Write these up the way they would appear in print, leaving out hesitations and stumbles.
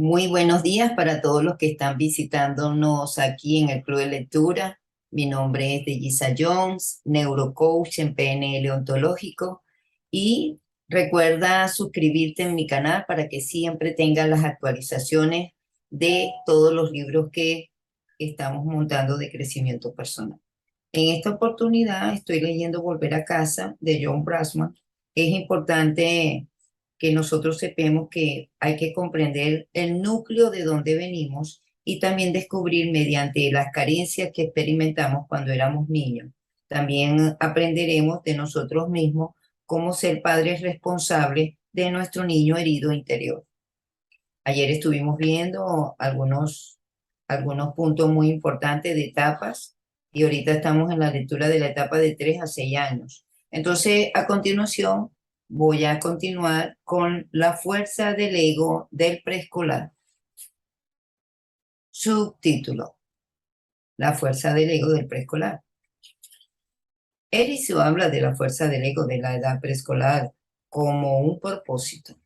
Muy buenos días para todos los que están visitándonos aquí en el Club de Lectura. Mi nombre es Delisa Jones, neurocoach en PNL ontológico y recuerda suscribirte en mi canal para que siempre tengas las actualizaciones de todos los libros que estamos montando de crecimiento personal. En esta oportunidad estoy leyendo Volver a casa de John Brasman. Es importante que nosotros sepamos que hay que comprender el núcleo de donde venimos y también descubrir mediante las carencias que experimentamos cuando éramos niños. También aprenderemos de nosotros mismos cómo ser padres responsables de nuestro niño herido interior. Ayer estuvimos viendo algunos puntos muy importantes de etapas y ahorita estamos en la lectura de la etapa de 3 a 6 años. Entonces, a continuación, voy a continuar con la fuerza del ego del preescolar. Subtítulo: La fuerza del ego del preescolar. Eriseo habla de la fuerza del ego de la edad preescolar como un propósito.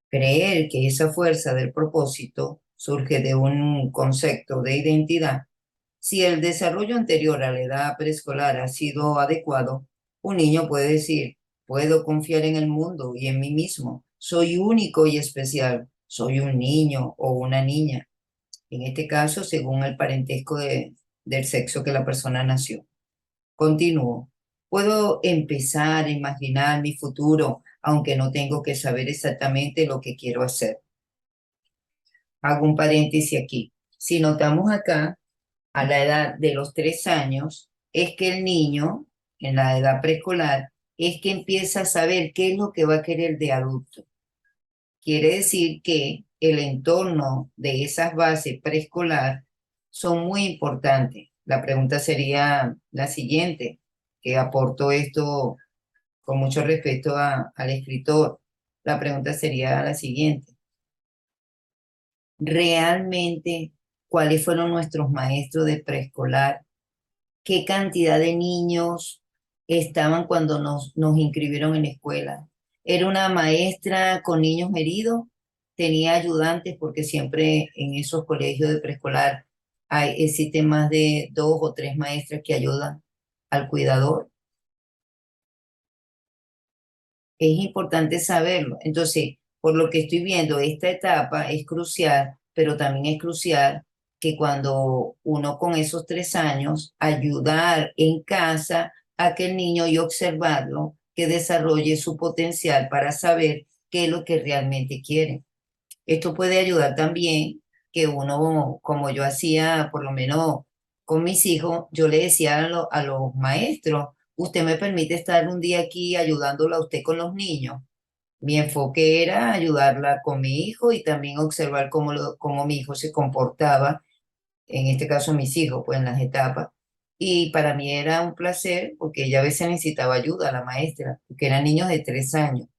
Creer que esa fuerza del propósito surge de un concepto de identidad. Si el desarrollo anterior a la edad preescolar ha sido adecuado, un niño puede decir: puedo confiar en el mundo y en mí mismo, soy único y especial, soy un niño o una niña, en este caso según el parentesco del sexo que la persona nació. Continúo. Puedo empezar a imaginar mi futuro, aunque no tengo que saber exactamente lo que quiero hacer. Hago un paréntesis aquí. Si notamos acá, a la edad de los 3 años, es que el niño, en la edad preescolar, es que empieza a saber qué es lo que va a querer de adulto. Quiere decir que el entorno de esas bases preescolar son muy importantes. La pregunta sería la siguiente, que aporto esto con mucho respeto al escritor. La pregunta sería la siguiente: ¿realmente cuáles fueron nuestros maestros de preescolar? ¿Qué cantidad de niños estaban cuando nos inscribieron en la escuela? ¿Era una maestra con niños heridos? ¿Tenía ayudantes? Porque siempre en esos colegios de preescolar existen más de 2 o 3 maestras que ayudan al cuidador. Es importante saberlo. Entonces, por lo que estoy viendo, esta etapa es crucial, pero también es crucial que cuando uno con esos 3 años, ayudar en casa a que el niño y observarlo, que desarrolle su potencial para saber qué es lo que realmente quiere. Esto puede ayudar también que uno, como yo hacía, por lo menos con mis hijos, yo le decía a los maestros: usted me permite estar un día aquí ayudándolo a usted con los niños. Mi enfoque era ayudarla con mi hijo y también observar cómo mi hijo se comportaba, en este caso mis hijos, pues en las etapas. Y para mí era un placer porque ella a veces necesitaba ayuda, la maestra, porque eran niños de 3 años.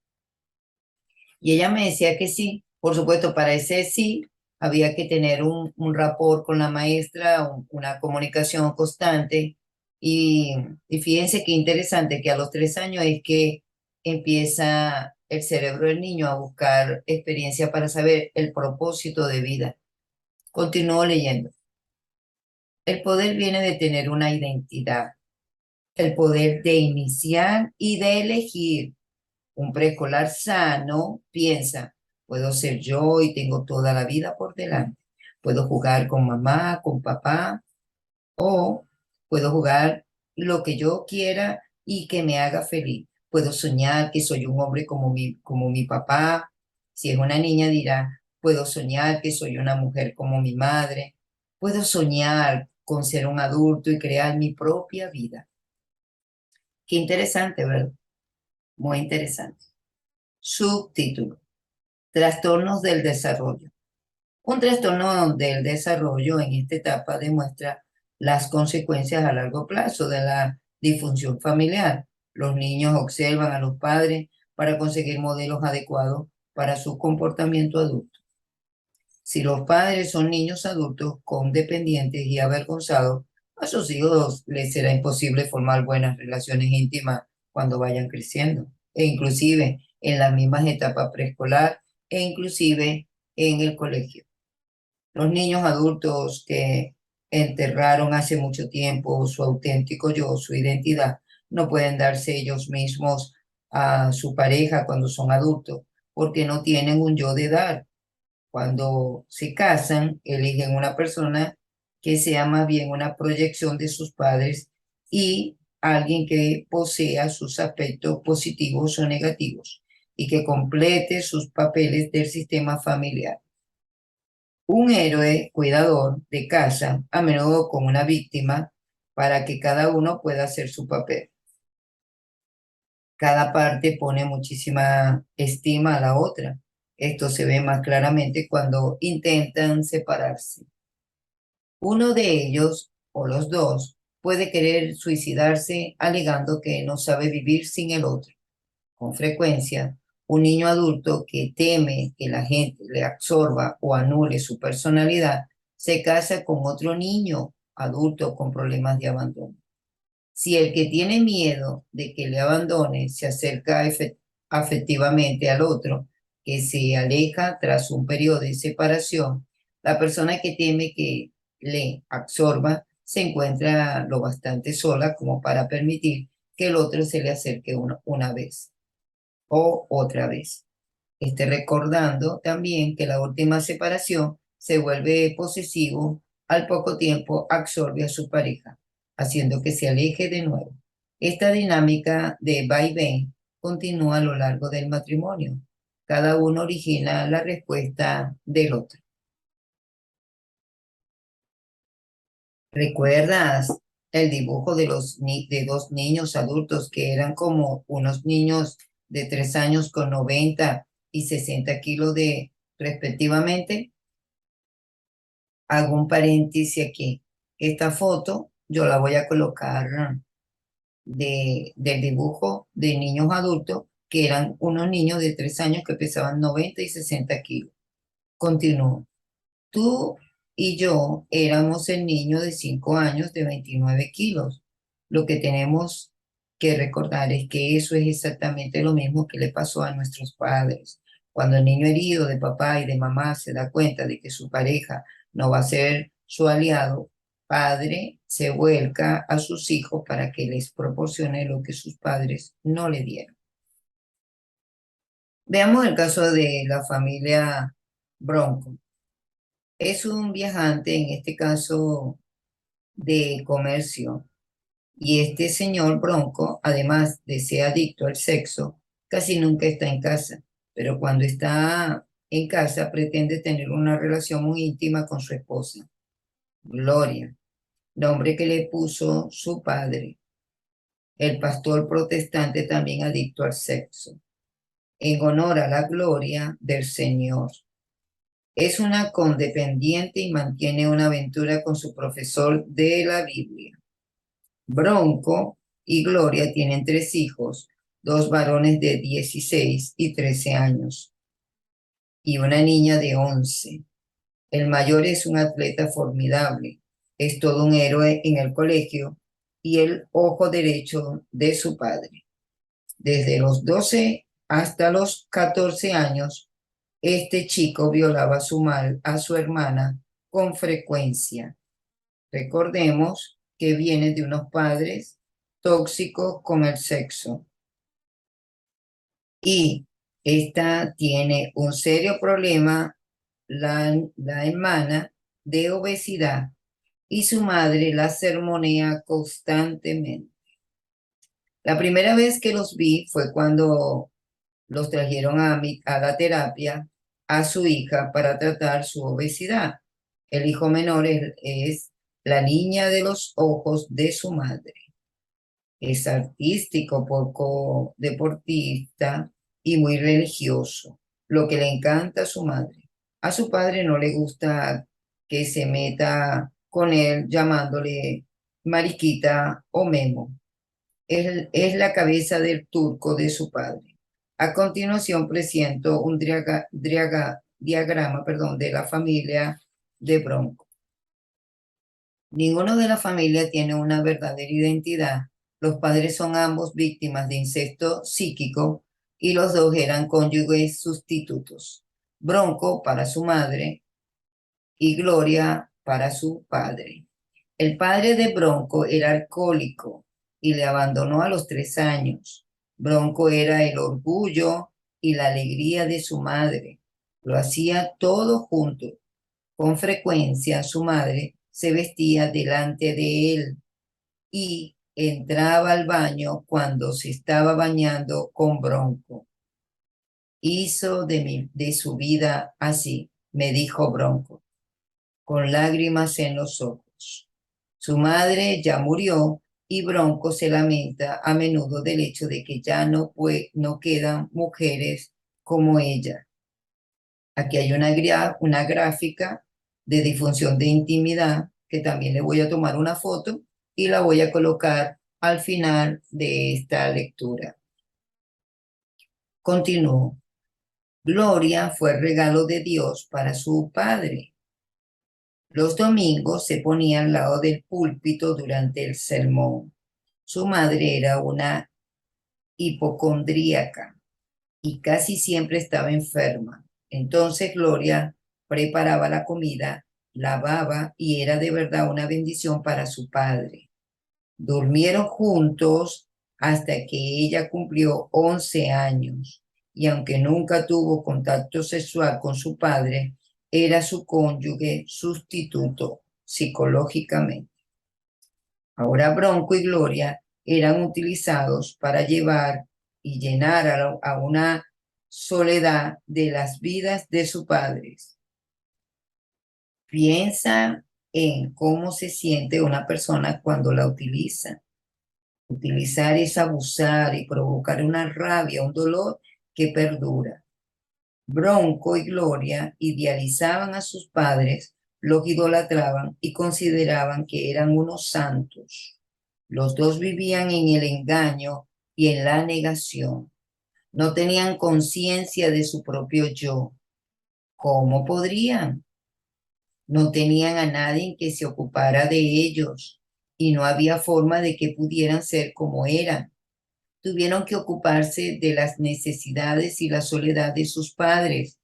Y ella me decía que sí. Por supuesto, para ese sí había que tener un rapport con la maestra, una comunicación constante. Y, y fíjense qué interesante que a los 3 años es que empieza el cerebro del niño a buscar experiencia para saber el propósito de vida. Continúo leyendo. El poder viene de tener una identidad, el poder de iniciar y de elegir. Un preescolar sano piensa: puedo ser yo y tengo toda la vida por delante. Puedo jugar con mamá, con papá, o puedo jugar lo que yo quiera y que me haga feliz. Puedo soñar que soy un hombre como mi papá. Si es una niña dirá: puedo soñar que soy una mujer como mi madre. Puedo soñar con ser un adulto y crear mi propia vida. Qué interesante, ¿verdad? Muy interesante. Subtítulo: Trastornos del desarrollo. Un trastorno del desarrollo en esta etapa demuestra las consecuencias a largo plazo de la disfunción familiar. Los niños observan a los padres para conseguir modelos adecuados para su comportamiento adulto. Si los padres son niños adultos con dependientes y avergonzados, a sus hijos les será imposible formar buenas relaciones íntimas cuando vayan creciendo, e inclusive en las mismas etapas preescolar, e inclusive en el colegio. Los niños adultos que enterraron hace mucho tiempo su auténtico yo, su identidad, no pueden darse ellos mismos a su pareja cuando son adultos, porque no tienen un yo de dar. Cuando se casan, eligen una persona que sea más bien una proyección de sus padres y alguien que posea sus aspectos positivos o negativos y que complete sus papeles del sistema familiar. Un héroe cuidador de casa, a menudo como una víctima, para que cada uno pueda hacer su papel. Cada parte pone muchísima estima a la otra. Esto se ve más claramente cuando intentan separarse. Uno de ellos, o los dos, puede querer suicidarse alegando que no sabe vivir sin el otro. Con frecuencia, un niño adulto que teme que la gente le absorba o anule su personalidad se casa con otro niño adulto con problemas de abandono. Si el que tiene miedo de que le abandone se acerca afectivamente al otro, que se aleja tras un periodo de separación, la persona que teme que le absorba se encuentra lo bastante sola como para permitir que el otro se le acerque una vez o otra vez. Recordando también que la última separación se vuelve posesivo, al poco tiempo absorbe a su pareja, haciendo que se aleje de nuevo. Esta dinámica de vaivén continúa a lo largo del matrimonio. Cada uno origina la respuesta del otro. ¿Recuerdas el dibujo de dos niños adultos que eran como unos niños de 3 años con 90 y 60 kilos de respectivamente? Hago un paréntesis aquí. Esta foto yo la voy a colocar del dibujo de niños adultos que eran unos niños de 3 años que pesaban 90 y 60 kilos. Continúo. Tú y yo éramos el niño de 5 años de 29 kilos. Lo que tenemos que recordar es que eso es exactamente lo mismo que le pasó a nuestros padres. Cuando el niño herido de papá y de mamá se da cuenta de que su pareja no va a ser su aliado, padre se vuelca a sus hijos para que les proporcione lo que sus padres no le dieron. Veamos el caso de la familia Bronco. Es un viajante, en este caso de comercio, y este señor Bronco, además de ser adicto al sexo, casi nunca está en casa, pero cuando está en casa pretende tener una relación muy íntima con su esposa, Gloria, nombre que le puso su padre, el pastor protestante también adicto al sexo, en honor a la gloria del Señor. Es una condependiente y mantiene una aventura con su profesor de la Biblia. Bronco y Gloria tienen 3 hijos, 2 varones de 16 y 13 años y una niña de 11. El mayor es un atleta formidable, es todo un héroe en el colegio y el ojo derecho de su padre. Desde los 12 hasta los 14 años, este chico violaba a su hermana con frecuencia. Recordemos que viene de unos padres tóxicos con el sexo. Y esta tiene un serio problema, la hermana, de obesidad, y su madre la sermonea constantemente. La primera vez que los vi fue cuando los trajeron a la terapia a su hija para tratar su obesidad. El hijo menor es la niña de los ojos de su madre. Es artístico, poco deportista y muy religioso, lo que le encanta a su madre. A su padre no le gusta que se meta con él llamándole mariquita o memo. Es la cabeza del turco de su padre. A continuación presento un diagrama, de la familia de Bronco. Ninguno de la familia tiene una verdadera identidad. Los padres son ambos víctimas de incesto psíquico y los dos eran cónyuges sustitutos. Bronco para su madre y Gloria para su padre. El padre de Bronco era alcohólico y le abandonó a los 3 años. Bronco era el orgullo y la alegría de su madre. Lo hacía todo junto. Con frecuencia su madre se vestía delante de él y entraba al baño cuando se estaba bañando con Bronco. Hizo de su vida así, me dijo Bronco, con lágrimas en los ojos. Su madre ya murió y Bronco se lamenta a menudo del hecho de que ya no quedan mujeres como ella. Aquí hay una gráfica de disfunción de intimidad que también le voy a tomar una foto y la voy a colocar al final de esta lectura. Continúo. Gloria fue regalo de Dios para su padre. Los domingos se ponía al lado del púlpito durante el sermón. Su madre era una hipocondríaca y casi siempre estaba enferma. Entonces Gloria preparaba la comida, lavaba y era de verdad una bendición para su padre. Durmieron juntos hasta que ella cumplió 11 años y aunque nunca tuvo contacto sexual con su padre, era su cónyuge sustituto psicológicamente. Ahora Bronco y Gloria eran utilizados para llevar y llenar a una soledad de las vidas de sus padres. Piensa en cómo se siente una persona cuando la utiliza. Utilizar es abusar y provocar una rabia, un dolor que perdura. Bronco y Gloria idealizaban a sus padres, los idolatraban y consideraban que eran unos santos. Los dos vivían en el engaño y en la negación. No tenían conciencia de su propio yo. ¿Cómo podrían? No tenían a nadie que se ocupara de ellos y no había forma de que pudieran ser como eran. Tuvieron que ocuparse de las necesidades y la soledad de sus padres.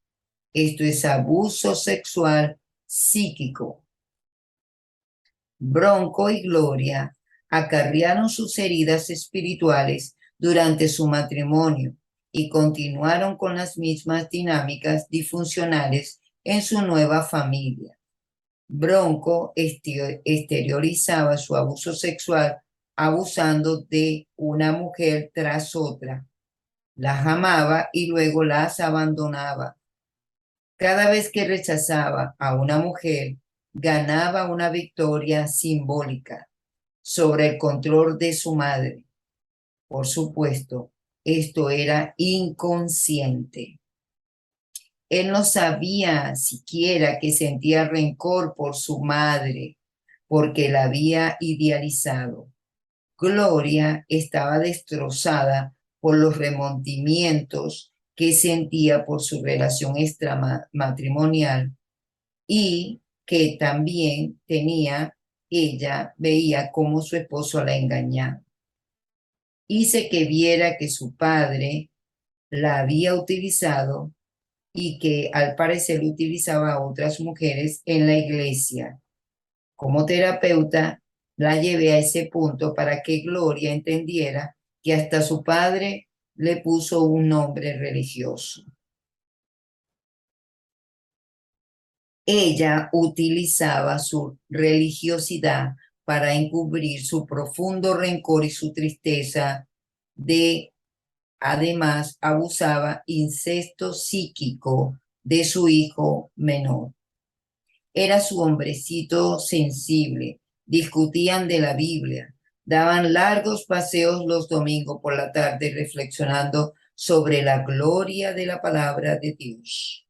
Esto es abuso sexual psíquico. Bronco y Gloria acarrearon sus heridas espirituales durante su matrimonio y continuaron con las mismas dinámicas disfuncionales en su nueva familia. Bronco exteriorizaba su abuso sexual abusando de una mujer tras otra. Las amaba y luego las abandonaba. Cada vez que rechazaba a una mujer, ganaba una victoria simbólica sobre el control de su madre. Por supuesto, esto era inconsciente. Él no sabía siquiera que sentía rencor por su madre, porque la había idealizado. Gloria estaba destrozada por los remordimientos que sentía por su relación extramatrimonial y que también ella veía cómo su esposo la engañaba. Hice que viera que su padre la había utilizado y que al parecer utilizaba a otras mujeres en la iglesia. Como terapeuta, la llevé a ese punto para que Gloria entendiera que hasta su padre le puso un nombre religioso. Ella utilizaba su religiosidad para encubrir su profundo rencor y su tristeza además, abusaba incesto psíquico de su hijo menor. Era su hombrecito sensible, discutían de la Biblia, daban largos paseos los domingos por la tarde reflexionando sobre la gloria de la palabra de Dios.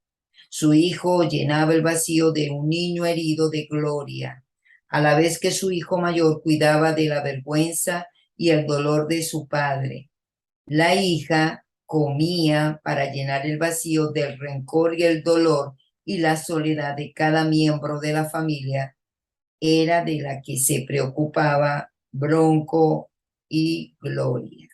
Su hijo llenaba el vacío de un niño herido de gloria, a la vez que su hijo mayor cuidaba de la vergüenza y el dolor de su padre. La hija comía para llenar el vacío del rencor y el dolor y la soledad de cada miembro de la familia. Era de la que se preocupaba Bronco y Gloria.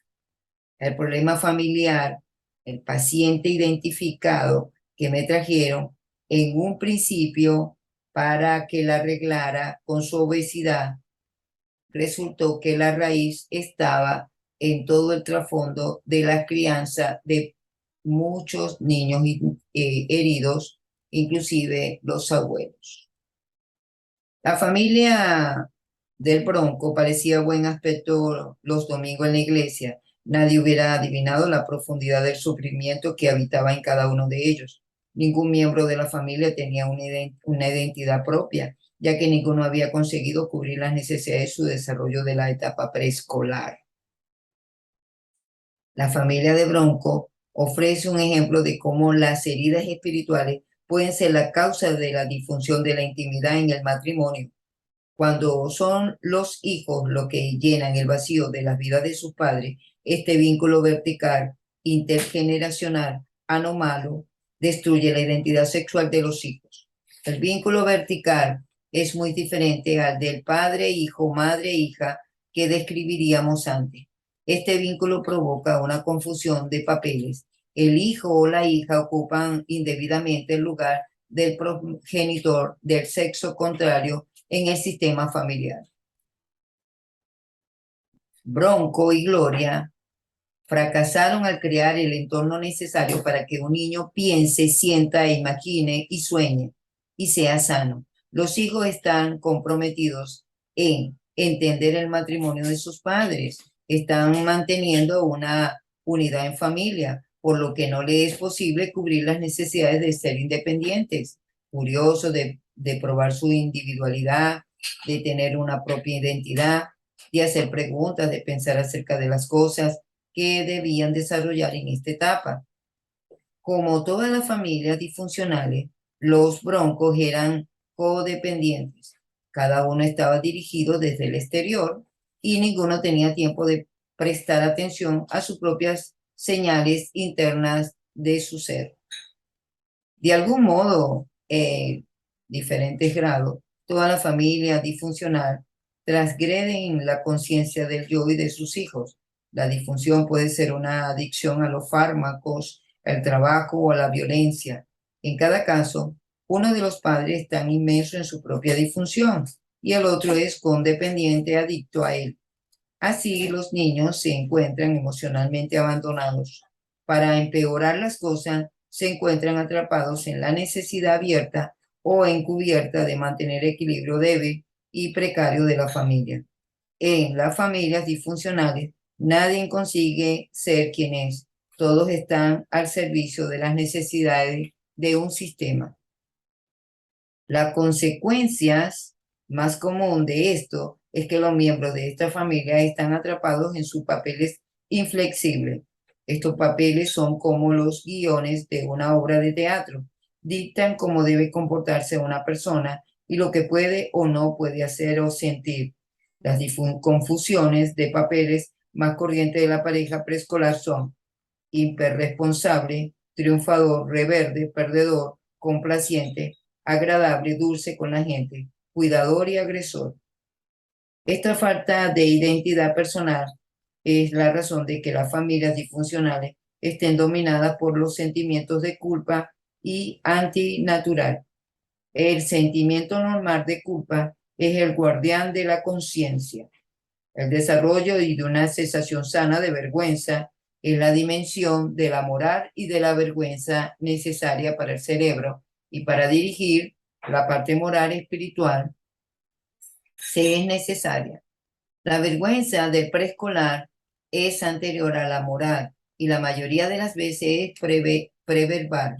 El problema familiar, el paciente identificado que me trajeron en un principio para que la arreglara con su obesidad, resultó que la raíz estaba en todo el trasfondo de la crianza de muchos niños heridos, inclusive los abuelos. La familia del Bronco parecía buen aspecto los domingos en la iglesia. Nadie hubiera adivinado la profundidad del sufrimiento que habitaba en cada uno de ellos. Ningún miembro de la familia tenía una identidad propia, ya que ninguno había conseguido cubrir las necesidades de su desarrollo de la etapa preescolar. La familia de Bronco ofrece un ejemplo de cómo las heridas espirituales pueden ser la causa de la disfunción de la intimidad en el matrimonio. Cuando son los hijos los que llenan el vacío de las vidas de sus padres, este vínculo vertical, intergeneracional, anómalo, destruye la identidad sexual de los hijos. El vínculo vertical es muy diferente al del padre-hijo, madre-hija que describiríamos antes. Este vínculo provoca una confusión de papeles. El hijo o la hija ocupan indebidamente el lugar del progenitor del sexo contrario en el sistema familiar. Bronco y Gloria fracasaron al crear el entorno necesario para que un niño piense, sienta, imagine y sueñe y sea sano. Los hijos están comprometidos en entender el matrimonio de sus padres, están manteniendo una unidad en familia, por lo que no les es posible cubrir las necesidades de ser independientes, curiosos de probar su individualidad, de tener una propia identidad, de hacer preguntas, de pensar acerca de las cosas que debían desarrollar en esta etapa. Como todas las familias disfuncionales, los Broncos eran codependientes. Cada uno estaba dirigido desde el exterior y ninguno tenía tiempo de prestar atención a sus propias señales internas de su ser. De algún modo, diferentes grados, toda la familia disfuncional transgreden la conciencia del yo y de sus hijos. La disfunción puede ser una adicción a los fármacos, al trabajo o a la violencia. En cada caso, uno de los padres está inmerso en su propia disfunción y el otro es condependiente, adicto a él. Así, los niños se encuentran emocionalmente abandonados. Para empeorar las cosas, se encuentran atrapados en la necesidad abierta o encubierta de mantener equilibrio débil y precario de la familia. En las familias disfuncionales, nadie consigue ser quien es. Todos están al servicio de las necesidades de un sistema. Las consecuencias más común de esto es que los miembros de esta familia están atrapados en sus papeles inflexibles. Estos papeles son como los guiones de una obra de teatro. Dictan cómo debe comportarse una persona y lo que puede o no puede hacer o sentir. Las confusiones de papeles más corrientes de la pareja preescolar son hiperresponsable, triunfador, reverde, perdedor, complaciente, agradable, dulce con la gente, cuidador y agresor. Esta falta de identidad personal es la razón de que las familias disfuncionales estén dominadas por los sentimientos de culpa y antinatural. El sentimiento normal de culpa es el guardián de la conciencia. El desarrollo y de una sensación sana de vergüenza es la dimensión de la moral y de la vergüenza necesaria para el cerebro y para dirigir la parte moral y espiritual se es necesaria. La vergüenza del preescolar es anterior a la moral y la mayoría de las veces es preverbal.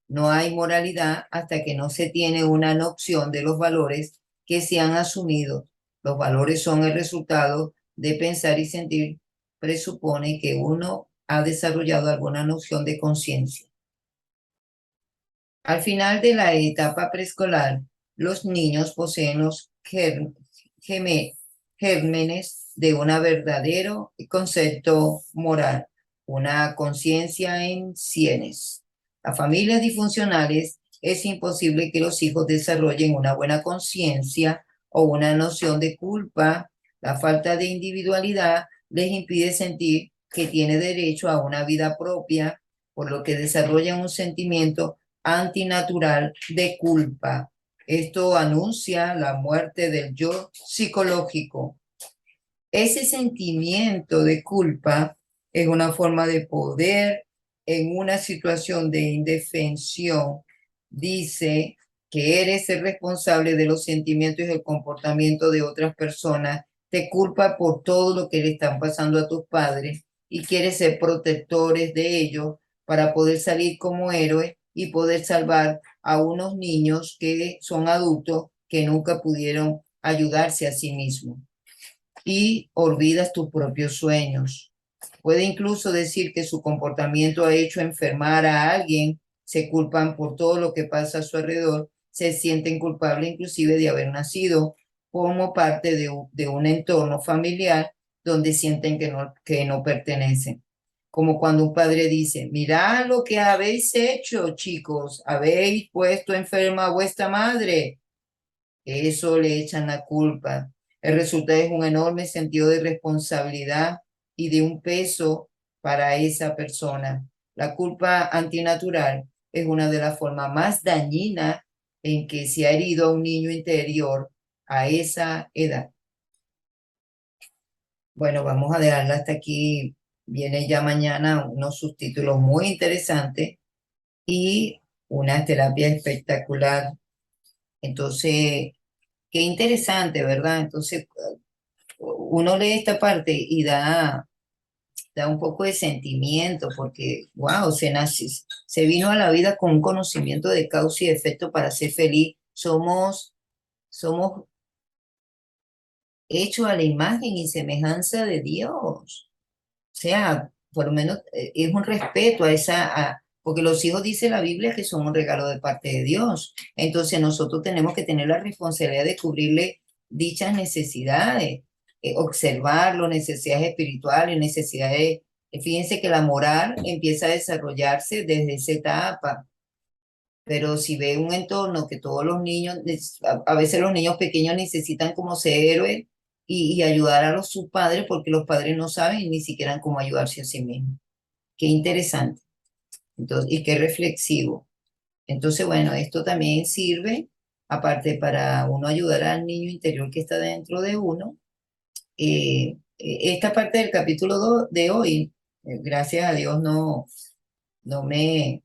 No hay moralidad hasta que no se tiene una noción de los valores que se han asumido. Los valores son el resultado de pensar y sentir. Presupone que uno ha desarrollado alguna noción de conciencia. Al final de la etapa preescolar, los niños poseen los gérmenes de un verdadero concepto moral, una conciencia en cienes. Las familias disfuncionales es imposible que los hijos desarrollen una buena conciencia o una noción de culpa. La falta de individualidad les impide sentir que tiene derecho a una vida propia, por lo que desarrollan un sentimiento antinatural de culpa. Esto anuncia la muerte del yo psicológico. Ese sentimiento de culpa es una forma de poder en una situación de indefensión. Dice que eres el responsable de los sentimientos y el comportamiento de otras personas. Te culpa por todo lo que le están pasando a tus padres y quieres ser protectores de ellos para poder salir como héroes y poder salvar a unos niños que son adultos que nunca pudieron ayudarse a sí mismos y olvidas tus propios sueños. Puede incluso decir que su comportamiento ha hecho enfermar a alguien, se culpan por todo lo que pasa a su alrededor, se sienten culpables inclusive de haber nacido como parte de un entorno familiar donde sienten que no pertenecen. Como cuando un padre dice, mirad lo que habéis hecho, chicos, habéis puesto enferma a vuestra madre. Eso le echan la culpa. El resultado es un enorme sentido de responsabilidad y de un peso para esa persona. La culpa antinatural es una de las formas más dañinas en que se ha herido a un niño interior a esa edad. Bueno, vamos a dejarla hasta aquí. Viene ya mañana unos subtítulos muy interesantes y una terapia espectacular. Entonces, qué interesante, ¿verdad? Entonces, uno lee esta parte y da un poco de sentimiento porque, wow, se vino a la vida con un conocimiento de causa y efecto para ser feliz. Somos hechos a la imagen y semejanza de Dios. O sea, por lo menos es un respeto a porque los hijos, dice la Biblia, que son un regalo de parte de Dios. Entonces nosotros tenemos que tener la responsabilidad de cubrirle dichas necesidades, observarlo, necesidades espirituales, necesidades. Fíjense que la moral empieza a desarrollarse desde esa etapa. Pero si ve un entorno que todos los niños, a veces los niños pequeños necesitan como ser héroes y ayudar a sus padres porque los padres no saben ni siquiera cómo ayudarse a sí mismos. Qué interesante. Entonces, y qué reflexivo. Entonces, bueno, esto también sirve, aparte para uno ayudar al niño interior que está dentro de uno. Esta parte del capítulo 2 de hoy, gracias a Dios, no me,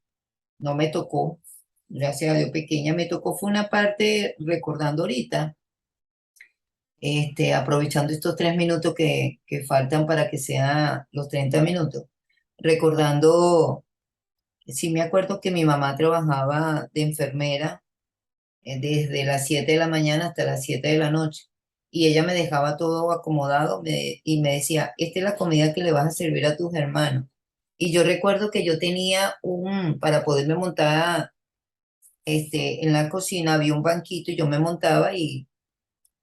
no me tocó, gracias a Dios pequeña me tocó, fue una parte recordando ahorita, aprovechando estos 3 minutos que faltan para que sean los 30 minutos, recordando, sí me acuerdo que mi mamá trabajaba de enfermera desde las 7 de la mañana hasta las 7 de la noche. Y ella me dejaba todo acomodado y me decía, esta es la comida que le vas a servir a tus hermanos. Y yo recuerdo que yo tenía para poderme montar en la cocina, había un banquito y yo me montaba y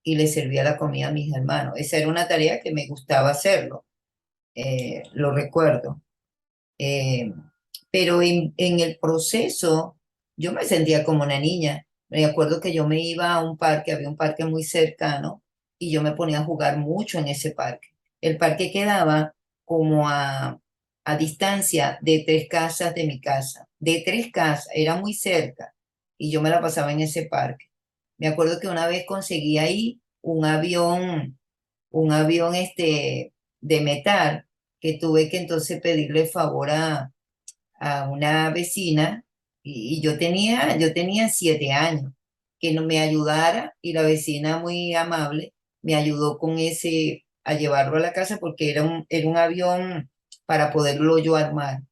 le servía la comida a mis hermanos. Esa era una tarea que me gustaba hacerlo, lo recuerdo. Eh, pero en el proceso yo me sentía como una niña. Me acuerdo que yo me iba a un parque, había un parque muy cercano y yo me ponía a jugar mucho en ese parque. El parque quedaba como a distancia de 3 casas de mi casa, de 3 casas, era muy cerca y yo me la pasaba en ese parque. Me acuerdo que una vez conseguí ahí un avión de metal que tuve que entonces pedirle favor a una vecina y yo tenía 7 años que no me ayudara y la vecina muy amable me ayudó con a llevarlo a la casa porque era un avión para poderlo yo armar.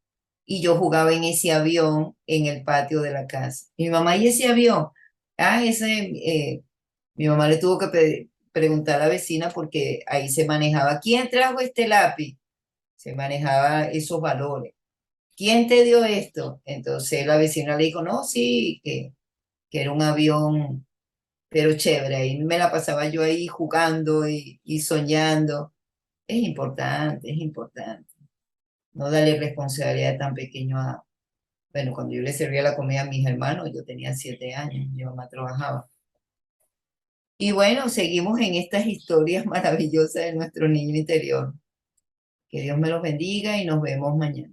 Y yo jugaba en ese avión en el patio de la casa. Mi mamá, ¿y ese avión? Mi mamá le tuvo que preguntar a la vecina porque ahí se manejaba. ¿Quién trajo este lápiz? Se manejaba esos valores. ¿Quién te dio esto? Entonces la vecina le dijo, no, sí, que era un avión, pero chévere. Ahí me la pasaba yo ahí jugando y soñando. Es importante. No darle responsabilidad tan pequeño bueno, cuando yo le servía la comida a mis hermanos, yo tenía 7 años, mi mamá trabajaba. Y bueno, seguimos en estas historias maravillosas de nuestro niño interior. Que Dios me los bendiga y nos vemos mañana.